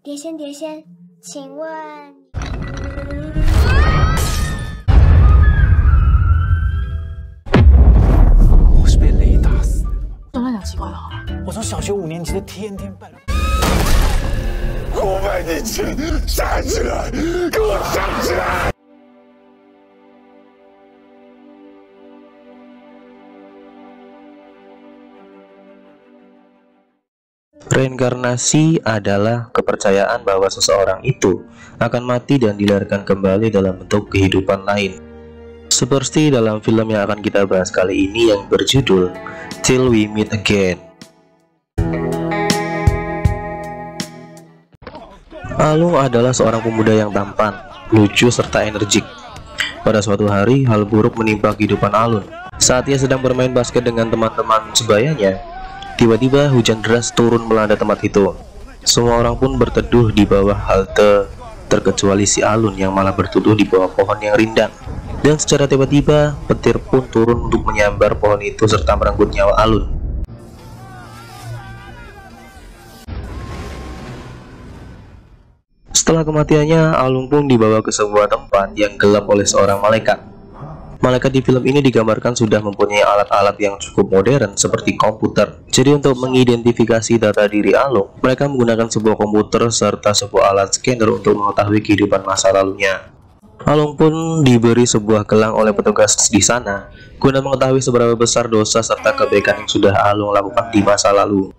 碟仙，碟仙，请问我是被雷打死的。都乱讲奇怪的话。我从小学5年级就天天拜了。我拜你亲，站起来，给我站起来！ Reinkarnasi adalah kepercayaan bahwa seseorang itu akan mati dan dilahirkan kembali dalam bentuk kehidupan lain. Seperti dalam film yang akan kita bahas kali ini yang berjudul Till We Meet Again. Alung adalah seorang pemuda yang tampan, lucu, serta energik. Pada suatu hari, hal buruk menimpa kehidupan Alun. Saat ia sedang bermain basket dengan teman-teman sebayanya, tiba-tiba hujan deras turun melanda tempat itu. Semua orang pun berteduh di bawah halte, terkecuali si Alun yang malah berteduh di bawah pohon yang rindang. Dan secara tiba-tiba, petir pun turun untuk menyambar pohon itu serta merenggut nyawa Alun. Setelah kematiannya, Alun pun dibawa ke sebuah tempat yang gelap oleh seorang malaikat. Malaikat di film ini digambarkan sudah mempunyai alat-alat yang cukup modern seperti komputer. Jadi untuk mengidentifikasi data diri Alung, mereka menggunakan sebuah komputer serta sebuah alat scanner untuk mengetahui kehidupan masa lalunya. Alung pun diberi sebuah gelang oleh petugas di sana guna mengetahui seberapa besar dosa serta kebaikan yang sudah Alung lakukan di masa lalu.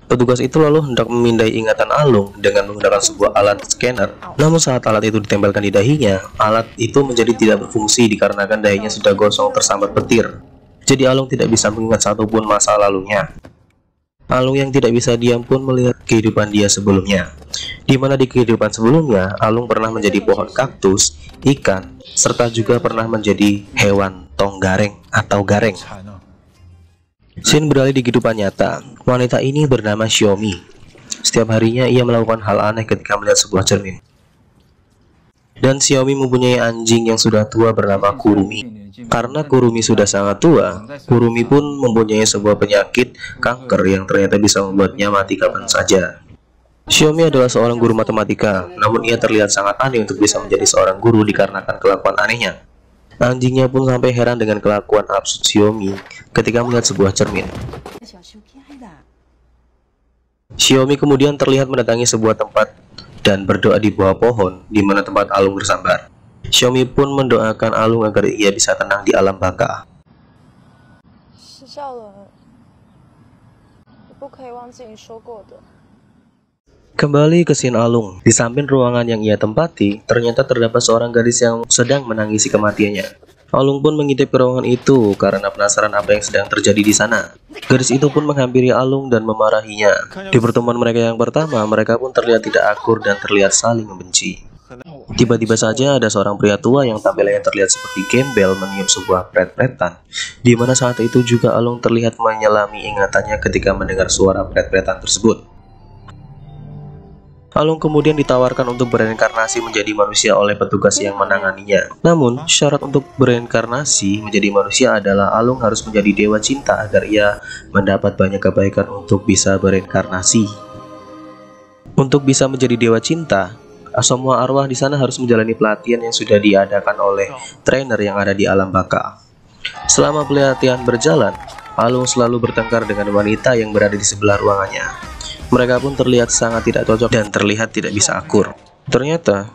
Petugas itu lalu hendak memindai ingatan Alung dengan menggunakan sebuah alat scanner. Namun saat alat itu ditempelkan di dahinya, alat itu menjadi tidak berfungsi dikarenakan dahinya sudah gosong tersambar petir. Jadi Alung tidak bisa mengingat satupun masa lalunya. Alung yang tidak bisa diam pun melihat kehidupan dia sebelumnya, di mana di kehidupan sebelumnya Alung pernah menjadi pohon kaktus, ikan, serta juga pernah menjadi hewan tonggareng atau gareng. Scene beralih di kehidupan nyata. Wanita ini bernama Xiaomi. Setiap harinya ia melakukan hal aneh ketika melihat sebuah cermin. Dan Xiaomi mempunyai anjing yang sudah tua bernama Kurumi. Karena Kurumi sudah sangat tua, Kurumi pun mempunyai sebuah penyakit kanker yang ternyata bisa membuatnya mati kapan saja. Xiaomi adalah seorang guru matematika, namun ia terlihat sangat aneh untuk bisa menjadi seorang guru dikarenakan kelakuan anehnya. Anjingnya pun sampai heran dengan kelakuan absurd Xiaomi ketika melihat sebuah cermin. Xiaomi kemudian terlihat mendatangi sebuah tempat dan berdoa di bawah pohon di mana tempat Alung bersandar. Xiaomi pun mendoakan Alung agar ia bisa tenang di alam baka. Kembali ke scene Alung. Di samping ruangan yang ia tempati, ternyata terdapat seorang gadis yang sedang menangisi kematiannya. Alung pun mengintip ke ruangan itu karena penasaran apa yang sedang terjadi di sana. Gadis itu pun menghampiri Alung dan memarahinya. Di pertemuan mereka yang pertama, mereka pun terlihat tidak akur dan terlihat saling membenci. Tiba-tiba saja ada seorang pria tua yang tampilannya terlihat seperti gembel meniup sebuah pret-pretan, di mana saat itu juga Alung terlihat menyelami ingatannya ketika mendengar suara pret-pretan tersebut. Alung kemudian ditawarkan untuk bereinkarnasi menjadi manusia oleh petugas yang menanganinya. Namun, syarat untuk bereinkarnasi menjadi manusia adalah Alung harus menjadi dewa cinta agar ia mendapat banyak kebaikan untuk bisa bereinkarnasi. Untuk bisa menjadi dewa cinta, semua arwah di sana harus menjalani pelatihan yang sudah diadakan oleh trainer yang ada di alam baka. Selama pelatihan berjalan, Alung selalu bertengkar dengan wanita yang berada di sebelah ruangannya. Mereka pun terlihat sangat tidak cocok dan terlihat tidak bisa akur. Ternyata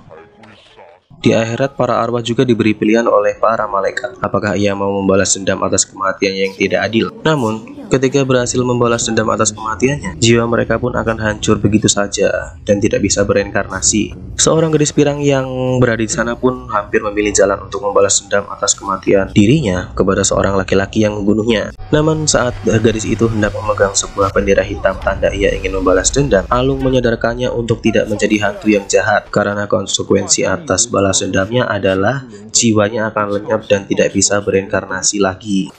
di akhirat para arwah juga diberi pilihan oleh para malaikat apakah ia mau membalas dendam atas kematian yang tidak adil. Namun ketika berhasil membalas dendam atas kematiannya, jiwa mereka pun akan hancur begitu saja dan tidak bisa bereinkarnasi. Seorang gadis pirang yang berada di sana pun hampir memilih jalan untuk membalas dendam atas kematian dirinya kepada seorang laki-laki yang membunuhnya. Namun saat gadis itu hendak memegang sebuah bendera hitam tanda ia ingin membalas dendam, Alung menyadarkannya untuk tidak menjadi hantu yang jahat karena konsekuensi atas balas dendamnya adalah jiwanya akan lenyap dan tidak bisa bereinkarnasi lagi.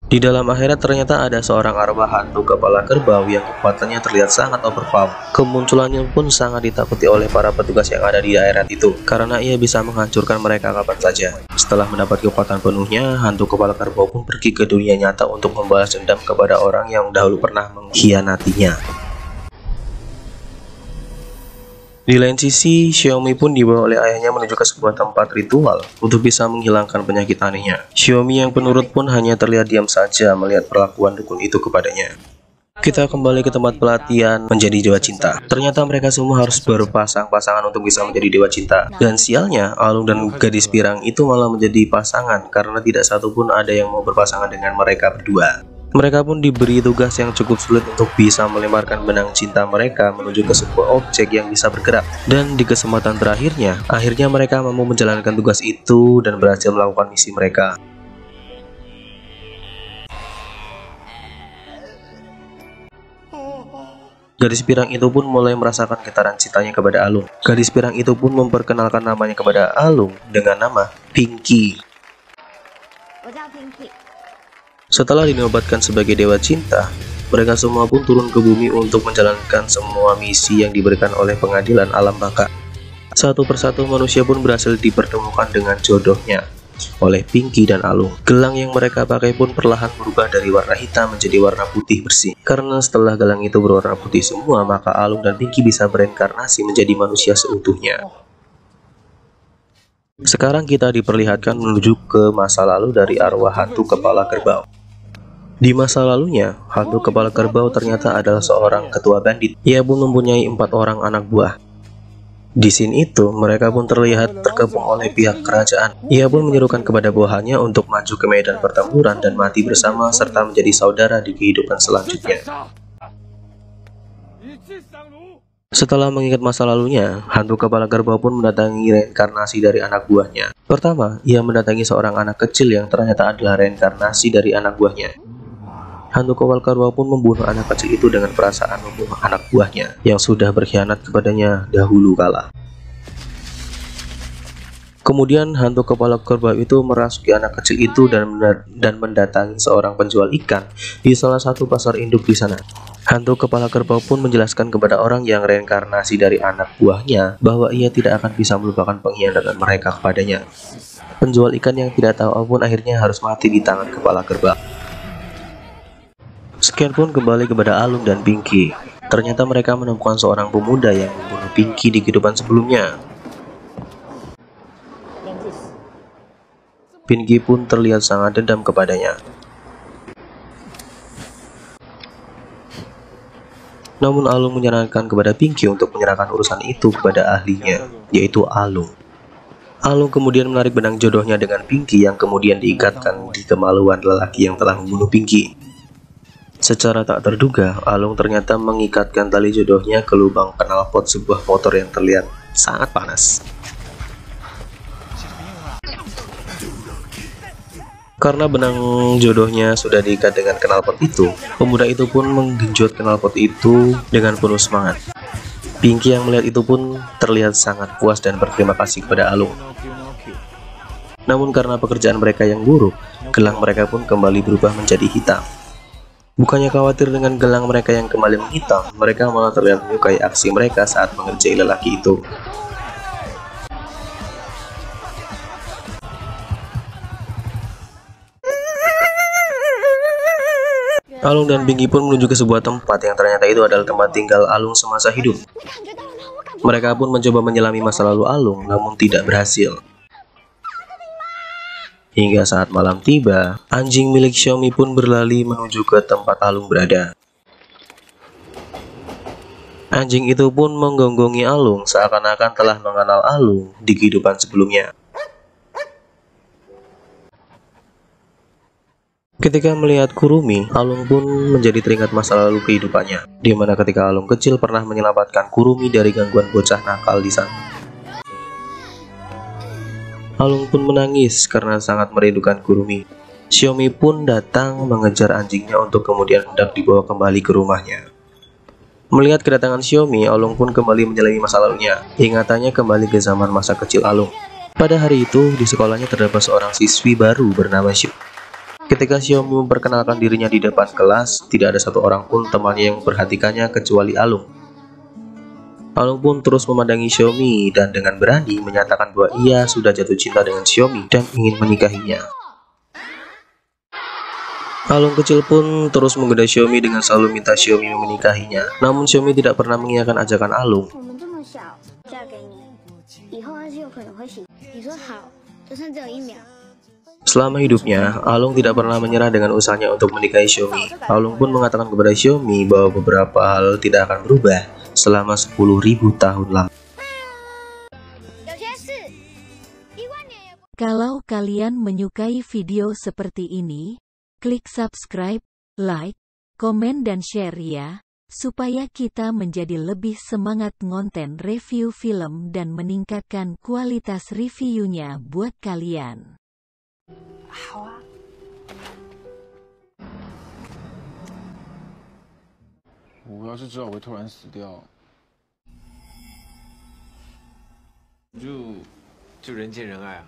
Di dalam akhirat ternyata ada seorang arwah hantu kepala kerbau yang kekuatannya terlihat sangat overpower. Kemunculannya pun sangat ditakuti oleh para petugas yang ada di daerah itu karena ia bisa menghancurkan mereka kapan saja. setelah mendapat kekuatan penuhnya, hantu kepala kerbau pun pergi ke dunia nyata untuk membalas dendam kepada orang yang dahulu pernah mengkhianatinya. Di lain sisi, Xiaomi pun dibawa oleh ayahnya menuju ke sebuah tempat ritual untuk bisa menghilangkan penyakit anehnya. Xiaomi yang penurut pun hanya terlihat diam saja melihat perlakuan dukun itu kepadanya. Kita kembali ke tempat pelatihan menjadi dewa cinta. Ternyata mereka semua harus berpasang-pasangan untuk bisa menjadi dewa cinta. Dan sialnya, Alung dan gadis pirang itu malah menjadi pasangan karena tidak satupun ada yang mau berpasangan dengan mereka berdua. Mereka pun diberi tugas yang cukup sulit untuk bisa melemparkan benang cinta mereka menuju ke sebuah objek yang bisa bergerak. Dan di kesempatan terakhirnya, akhirnya mereka mampu menjalankan tugas itu dan berhasil melakukan misi mereka. Gadis pirang itu pun mulai merasakan getaran cintanya kepada Alung. Gadis pirang itu pun memperkenalkan namanya kepada Alung dengan nama Pinky. Setelah dinobatkan sebagai dewa cinta, mereka semua pun turun ke bumi untuk menjalankan semua misi yang diberikan oleh pengadilan alam baka. Satu persatu manusia pun berhasil dipertemukan dengan jodohnya oleh Pinky dan Alung. Gelang yang mereka pakai pun perlahan berubah dari warna hitam menjadi warna putih bersih. Karena setelah gelang itu berwarna putih semua, maka Alung dan Pinky bisa bereinkarnasi menjadi manusia seutuhnya. Sekarang kita diperlihatkan menuju ke masa lalu dari arwah hantu kepala kerbau. Di masa lalunya, hantu kepala kerbau ternyata adalah seorang ketua bandit. Ia pun mempunyai 4 orang anak buah. Di scene itu, mereka pun terlihat terkepung oleh pihak kerajaan. Ia pun menyerukan kepada bawahannya untuk maju ke medan pertempuran dan mati bersama serta menjadi saudara di kehidupan selanjutnya. Setelah mengingat masa lalunya, hantu kepala kerbau pun mendatangi reinkarnasi dari anak buahnya. Pertama, ia mendatangi seorang anak kecil yang ternyata adalah reinkarnasi dari anak buahnya. Hantu kepala kerbau pun membunuh anak kecil itu dengan perasaan membunuh anak buahnya yang sudah berkhianat kepadanya dahulu kala. Kemudian hantu kepala kerbau itu merasuki anak kecil itu dan mendatangi seorang penjual ikan di salah satu pasar induk di sana. Hantu kepala kerbau pun menjelaskan kepada orang yang reinkarnasi dari anak buahnya bahwa ia tidak akan bisa melupakan pengkhianatan mereka kepadanya. Penjual ikan yang tidak tahu apapun akhirnya harus mati di tangan kepala kerbau. Sekian pun kembali kepada Alung dan Pinky. Ternyata mereka menemukan seorang pemuda yang membunuh Pinky di kehidupan sebelumnya. Pinky pun terlihat sangat dendam kepadanya. Namun Alung menyarankan kepada Pinky untuk menyerahkan urusan itu kepada ahlinya, yaitu Alung. Alung kemudian menarik benang jodohnya dengan Pinky yang kemudian diikatkan di kemaluan lelaki yang telah membunuh Pinky. Secara tak terduga, Alung ternyata mengikatkan tali jodohnya ke lubang knalpot sebuah motor yang terlihat sangat panas. Karena benang jodohnya sudah diikat dengan knalpot itu, pemuda itu pun menggenjot knalpot itu dengan penuh semangat. Pinky yang melihat itu pun terlihat sangat puas dan berterima kasih kepada Alung. Namun karena pekerjaan mereka yang buruk, gelang mereka pun kembali berubah menjadi hitam. Bukannya khawatir dengan gelang mereka yang kembali menghitam, mereka malah terlihat menyukai aksi mereka saat mengerjai lelaki itu. Alung dan Pinky pun menuju ke sebuah tempat yang ternyata itu adalah tempat tinggal Alung semasa hidup. Mereka pun mencoba menyelami masa lalu Alung, namun tidak berhasil. Hingga saat malam tiba, anjing milik Xiaomi pun berlari menuju ke tempat Alung berada. Anjing itu pun menggonggongi Alung seakan-akan telah mengenal Alung di kehidupan sebelumnya. Ketika melihat Kurumi, Alung pun menjadi teringat masa lalu kehidupannya, di mana ketika Alung kecil pernah menyelamatkan Kurumi dari gangguan bocah nakal di sana. Alung pun menangis karena sangat merindukan Kurumi. Xiaomi pun datang mengejar anjingnya untuk kemudian hendak dibawa kembali ke rumahnya. Melihat kedatangan Xiaomi, Alung pun kembali menyelami masa lalunya. Ingatannya kembali ke zaman masa kecil Alung. Pada hari itu, di sekolahnya terdapat seorang siswi baru bernama Xiu. Ketika Xiaomi memperkenalkan dirinya di depan kelas, tidak ada satu orang pun temannya yang memperhatikannya kecuali Alung. Alung pun terus memandangi Xiaomi dan dengan berani menyatakan bahwa ia sudah jatuh cinta dengan Xiaomi dan ingin menikahinya. Alung kecil pun terus menggoda Xiaomi dengan selalu minta Xiaomi menikahinya. Namun Xiaomi tidak pernah mengiyakan ajakan Alung. Selama hidupnya, Alung tidak pernah menyerah dengan usahanya untuk menikahi Xiaomi. Alung pun mengatakan kepada Xiaomi bahwa beberapa hal tidak akan berubah selama 10.000 tahun lama. Kalau kalian menyukai video seperti ini, klik subscribe, like, komen dan share ya, supaya kita menjadi lebih semangat ngonten review film dan meningkatkan kualitas reviewnya buat kalian. 好啊。我要是知道我会突然死掉，就人见人爱啊。